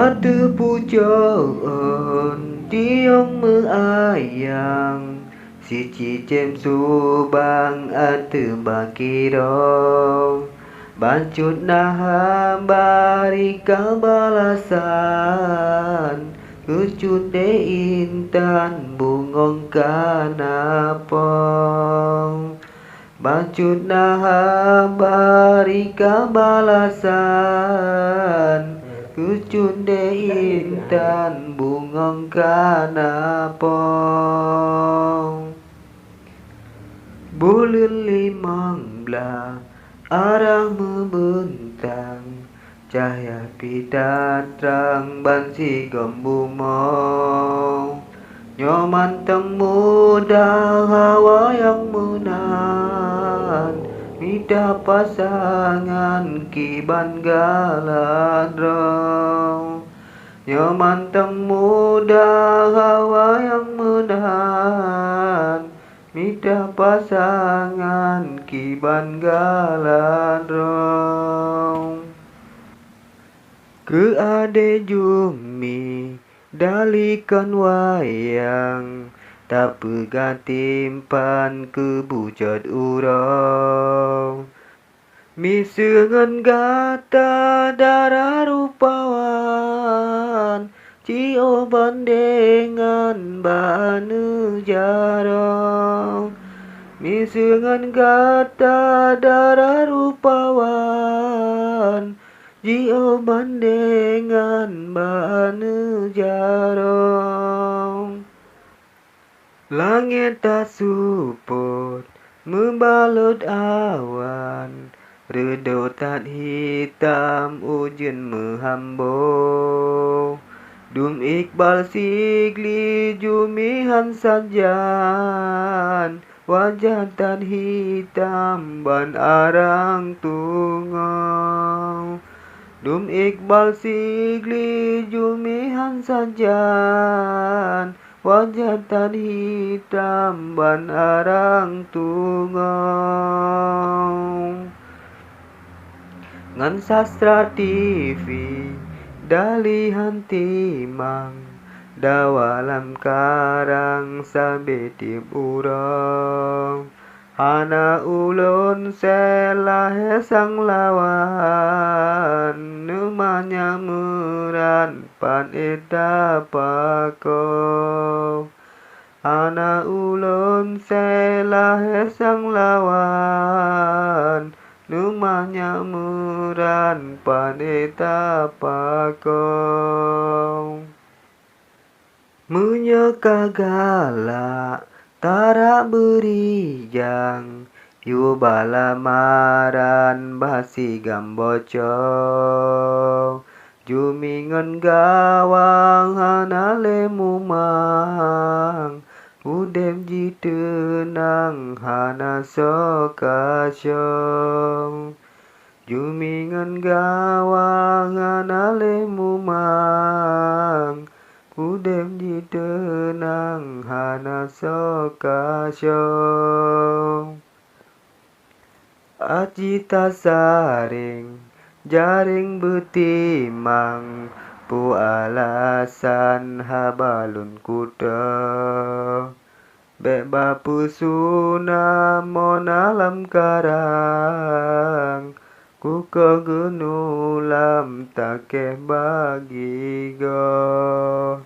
Atu pujoon tiong meayang si cicem subang atu bakirong bancut naha bari kabalasan kucut de intan bungong kanapong bancut naha bari kabalasan kucut de intan bungong kanapong bulan 15 arah membentang cahaya pita terang bansi gembumong nyoman teng muda hawa yang menan mita pasangan kiban galadrong nyoman teng muda hawa yang menan mita pasangan kiban galadrong ke ade jumi dalikan wayang tak pegatimpan ke bujat urang misengan gata darah rupawan cio bandengan banu jarong misengan gata darah rupawan cio bandengan banu jarong langit tak supput membalut awan redotan hitam ujian menghambung dum Iqbal Sigli jumihan sajan wajah tan hitam ban arang tungau dum Iqbal Sigli jumihan sajan wajah tan hitam ban arang tungau ngan sastra TV dalihan timang dawalam karang sabetip urang hana ulun selahe sang lawan numanya meran pan eta pako hana ulun selahe sang lawan numanya meran pan eta pako menyeka galak tarak berijang yu balamaran basi gambocong jumingan gawang hana lemumang udem ji tenang hana sokasyong jumingan gawang hana lemumang udem ji tenang hana sokasyong acita saring jaring betimang pu alasan habalun kuda beba pusuna monalam karang ku kegenulam takeh bagi go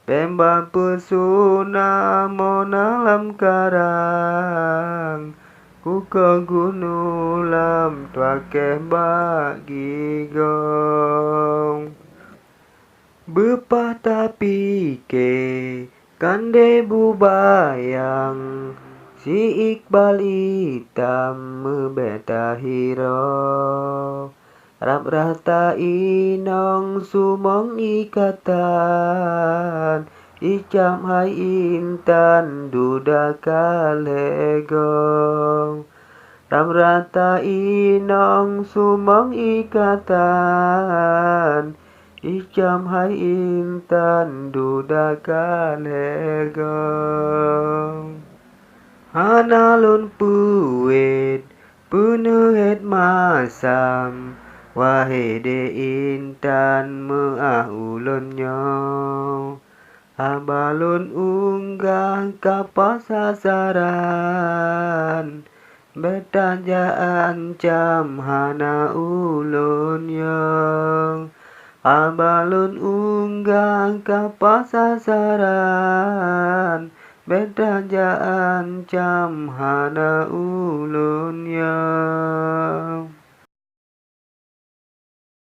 beba pusuna monalam karang ku kegenulam takeh bagi go bepah tapi ke kande bubayang si Iqbal hitam mebeta hiro rap rata inong sumong ikatan icam hai intan duda kalegong ram rata inong sumong ikatan icam hai intan duda kalegong hanalun puet penuhet masam Wahede intan meah ulunnya, abalun unggah kapa sasaran, betanja ancam hana ulunnya. Abalun unggah kapa sasaran, betanja ancam hana ulunnya.